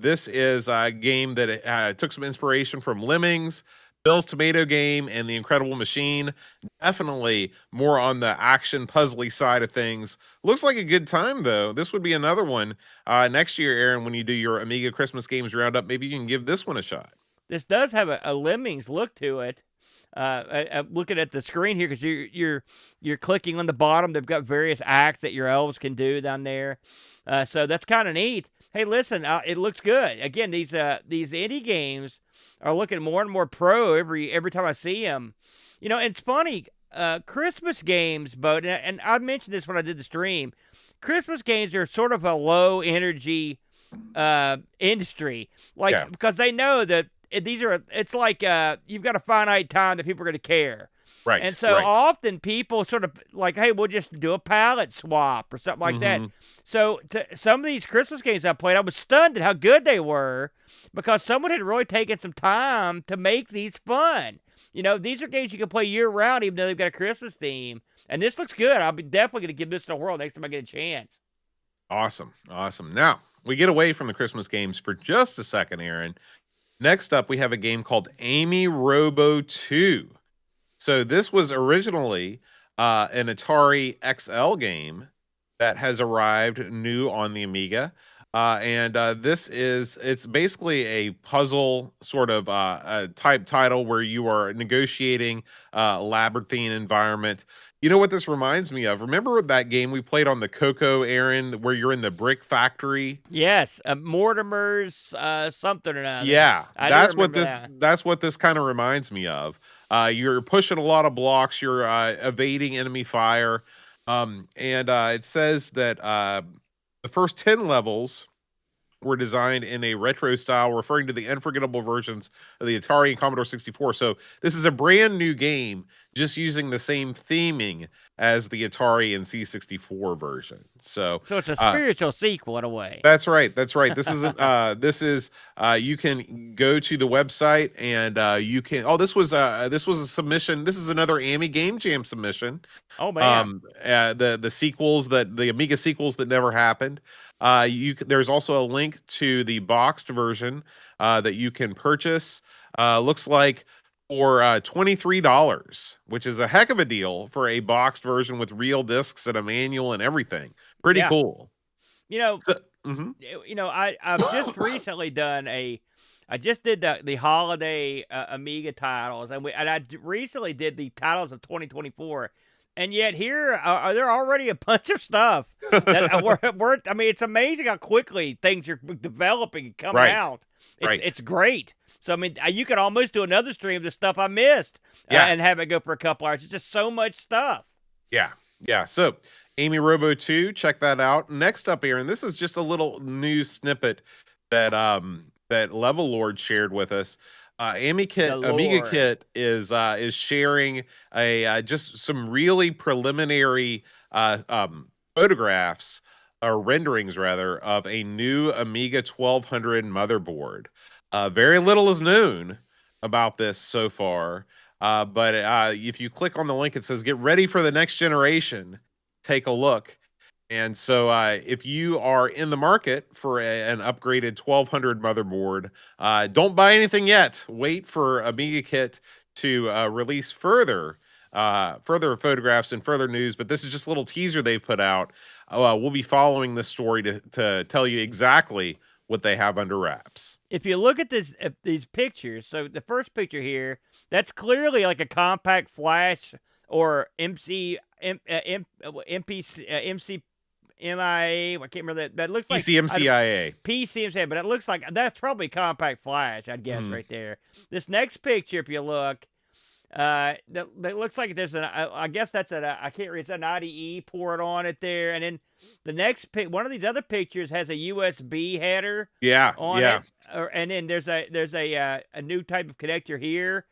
This is a game that took some inspiration from Lemmings, Bill's Tomato Game, and The Incredible Machine. Definitely more on the action puzzly side of things. Looks like a good time, though. This would be another one next year, Aaron, when you do your Amiga Christmas Games Roundup. Maybe you can give this one a shot. This does have a Lemmings look to it. I'm looking at the screen here because you're clicking on the bottom. They've got various acts that your elves can do down there. So that's kind of neat. Hey, listen, it looks good. Again, these indie games are looking more and more pro every time I see them. You know, it's funny. Christmas games, but and I mentioned this when I did the stream. Christmas games are sort of a low energy industry, because they know that it's like you've got a finite time that people are going to care. Right. And so often people sort of like, hey, we'll just do a palette swap or something like that. So some of these Christmas games I played, I was stunned at how good they were because someone had really taken some time to make these fun. You know, these are games you can play year round even though they've got a Christmas theme. And this looks good. I'll be definitely going to give this a whirl next time I get a chance. Awesome. Awesome. Now, we get away from the Christmas games for just a second, Aaron. Next up, we have a game called Amy Robo 2. So this was originally an Atari XL game that has arrived new on the Amiga. It's basically a puzzle sort of type title where you are negotiating a labyrinthine environment. You know what this reminds me of? Remember that game we played on the Coco, Aaron, where you're in the brick factory? Yes, Mortimer's something or another. Yeah, that's what this kind of reminds me of. You're pushing a lot of blocks. You're evading enemy fire. It says that the first 10 levels were designed in a retro style, referring to the unforgettable versions of the Atari and Commodore 64. So this is a brand new game, just using the same theming as the Atari and C64 version. So it's a spiritual sequel in a way. That's right. That's right. This isn't. You can go to the website and you can. Oh, this was a submission. This is another Ami Game Jam submission. Oh man. The sequels the Amiga sequels that never happened. There's also a link to the boxed version that you can purchase. Looks like for $23, which is a heck of a deal for a boxed version with real discs and a manual and everything. Pretty cool. You know, I've just recently done I just did the holiday Amiga titles, and I recently did the titles of 2024. And yet here, there are already a bunch of stuff that we're I mean, it's amazing how quickly things are developing and coming out. It's great. So, I mean, you could almost do another stream of the stuff I missed and have it go for a couple hours. It's just so much stuff. Yeah. Yeah. So, Amy Robo 2, check that out. Next up, Aaron, this is just a little news snippet that Level Lord shared with us. Amiga Kit is sharing just some really preliminary photographs or renderings rather of a new Amiga 1200 motherboard. Very little is known about this so far, but if you click on the link, it says "Get ready for the next generation." Take a look. And so if you are in the market for an upgraded 1200 motherboard, don't buy anything yet. Wait for Amiga Kit to release further photographs and further news. But this is just a little teaser they've put out. We'll be following this story to tell you exactly what they have under wraps. If you look at these pictures, so the first picture here, that's clearly like a compact flash or MC MIA. I can't remember that. But it looks like PCMCIA. PCMCIA, but it looks like that's probably compact flash, I'd guess, right there. This next picture, if you look, that looks like there's I guess that's I can't read. It's an IDE port on it there, and then the next one of these other pictures has a USB header. Yeah, on it, and then there's a new type of connector here,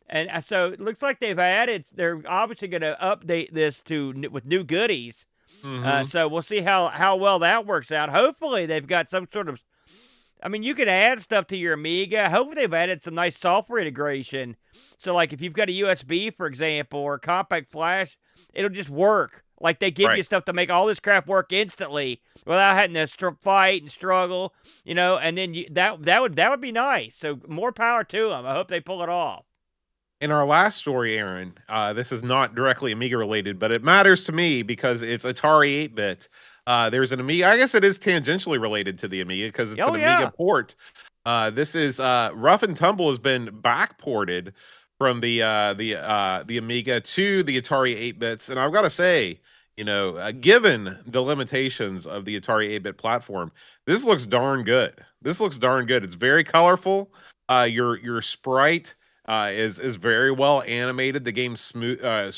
and so it looks like they're obviously going to update this with new goodies. So we'll see how well that works out. Hopefully they've got some sort of, I mean, you can add stuff to your Amiga. Hopefully they've added some nice software integration. So like if you've got a USB, for example, or a compact flash, it'll just work. Like they give you stuff to make all this crap work instantly without having to fight and struggle, and then that would be nice. So more power to them. I hope they pull it off. In our last story, Aaron, this is not directly Amiga related, but it matters to me because it's Atari 8-bit. There's an Amiga. I guess it is tangentially related to the Amiga because it's an Amiga port. This is Rough and Tumble has been backported from the Amiga to the Atari 8-bits, and I've got to say, given the limitations of the Atari 8-bit platform, this looks darn good. It's very colorful. Your sprite is very well animated. The game smoothly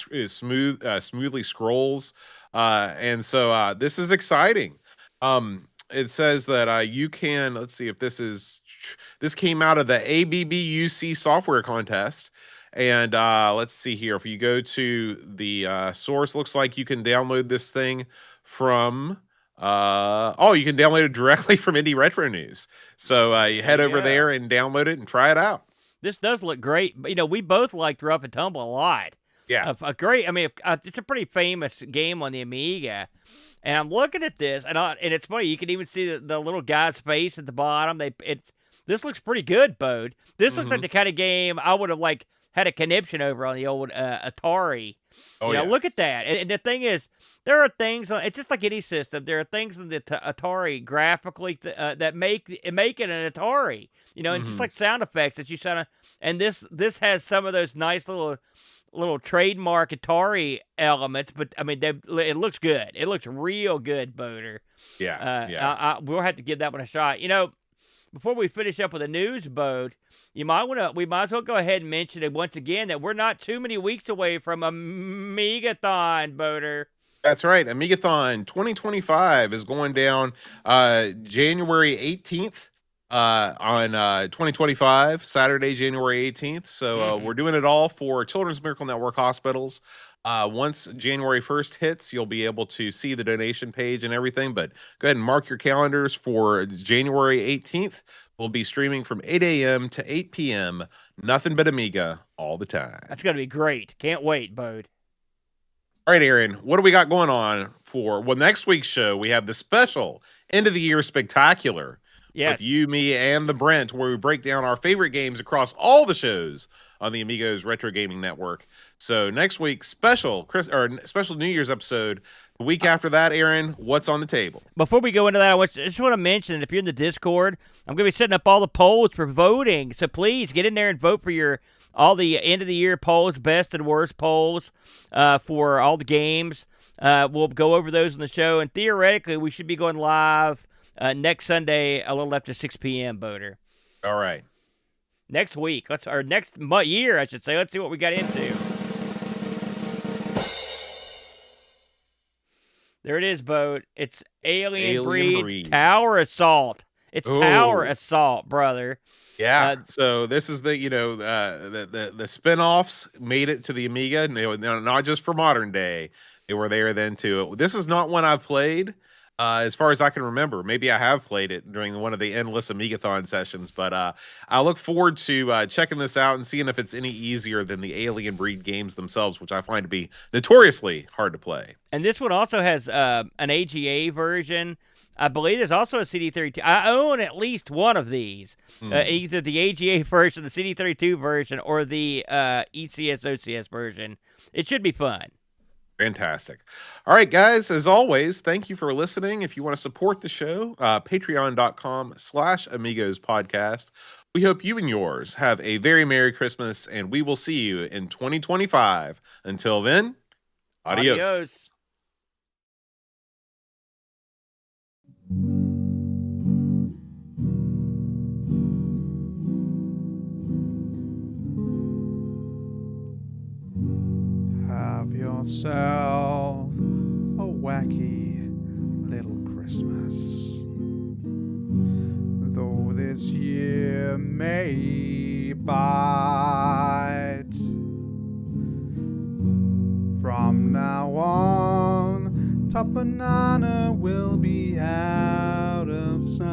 scrolls, and so this is exciting. It says that you can. Let's see if this came out of the ABBUC software contest. And let's see here. If you go to the source, looks like you can download this thing from. You can download it directly from Indie Retro News. So you head over there and download it and try it out. This does look great. We both liked Rough and Tumble a lot. Yeah, it's a pretty famous game on the Amiga. And I'm looking at this, and it's funny. You can even see the little guy's face at the bottom. This looks pretty good, Bode. This looks like the kind of game I would have had a conniption over on the old Atari. Look at that. And the thing is, there are things. It's just like any system. There are things in the Atari graphically that make it an Atari. And just like sound effects that you sound of. And this has some of those nice little trademark Atari elements, but I mean, it looks good. It looks real good, Boater. Yeah. We'll have to give that one a shot. Before we finish up with the news, Boat, we might as well go ahead and mention it once again that we're not too many weeks away from Amigathon, Boater. That's right. Amigathon 2025 is going down January 18th. On 2025, Saturday, January 18th. So we're doing it all for Children's Miracle Network hospitals. Once January 1st hits, you'll be able to see the donation page and everything. But go ahead and mark your calendars for January 18th. We'll be streaming from 8 a.m. to 8 p.m. Nothing but Amiga all the time. That's going to be great. Can't wait, Bode. All right, Aaron, what do we got going on for? Well, next week's show, we have the special end of the year spectacular. Yes. With you, me, and the Brent, where we break down our favorite games across all the shows on the Amigos Retro Gaming Network. So next week's special New Year's episode. The week after that, Aaron, what's on the table? Before we go into that, I just want to mention that if you're in the Discord, I'm going to be setting up all the polls for voting. So please get in there and vote for all the end of the year polls, best and worst polls for all the games. We'll go over those on the show, and theoretically, we should be going live next Sunday, a little after 6 p.m., Boater. All right. Next week, next year, I should say. Let's see what we got into. There it is, Boat. It's Alien Breed Tower Assault. It's Tower Assault, brother. Yeah. So this is the spin-offs made it to the Amiga, and they were not just for modern day. They were there then too. This is not one I've played. As far as I can remember, maybe I have played it during one of the endless Amigathon sessions, but I look forward to checking this out and seeing if it's any easier than the Alien Breed games themselves, which I find to be notoriously hard to play. And this one also has an AGA version. I believe there's also a CD32. I own at least one of these, either the AGA version, the CD32 version, or the ECS OCS version. It should be fun. Fantastic. All right, guys, as always, thank you for listening. If you want to support the show, patreon.com/Amigos podcast. We hope you and yours have a very Merry Christmas, and we will see you in 2025. Until then, adios. Have yourself a wacky little Christmas. Though this year may bite, from now on, Top Banana will be out of sight.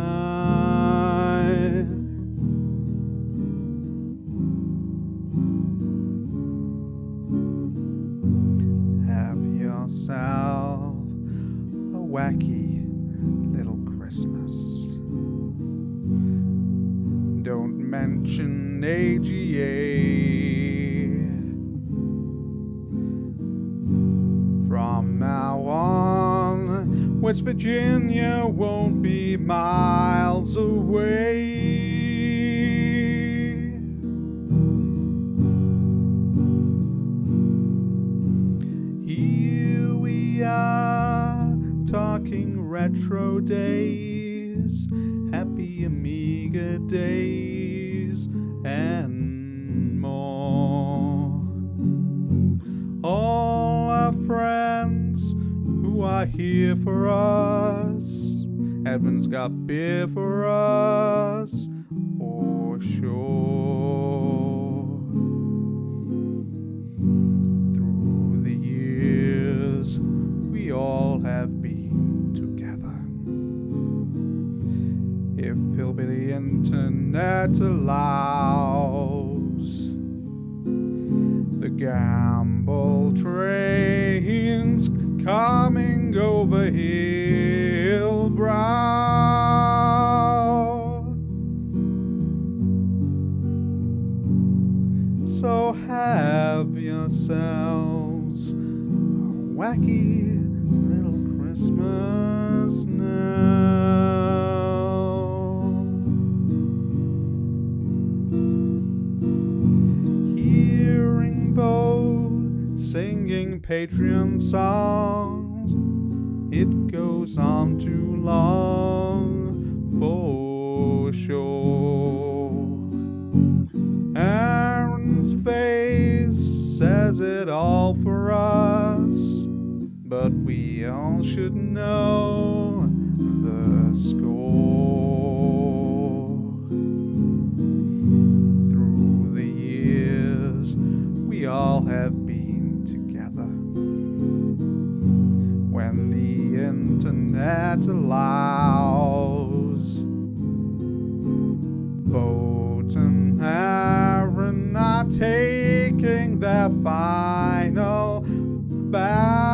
Have yourself a wacky little Christmas. Don't mention AGA. From now on, West Virginia won't be miles away. Here we are, talking retro days, happy Amiga days, and more. All our friends who are here for us, Edmund's got beer for us, for sure. Through the years, we all have been together. If hillbilly internet allows, the gamble trains coming over Hillbrow. So have yourselves a wacky little Christmas now. Hearing Bo singing Patreon songs, it goes on too long for sure. Aaron's face says it all for us, but we all should know the score. Through the years, we all have been together. When the internet allows, Boat and Aaron are taking their final bow.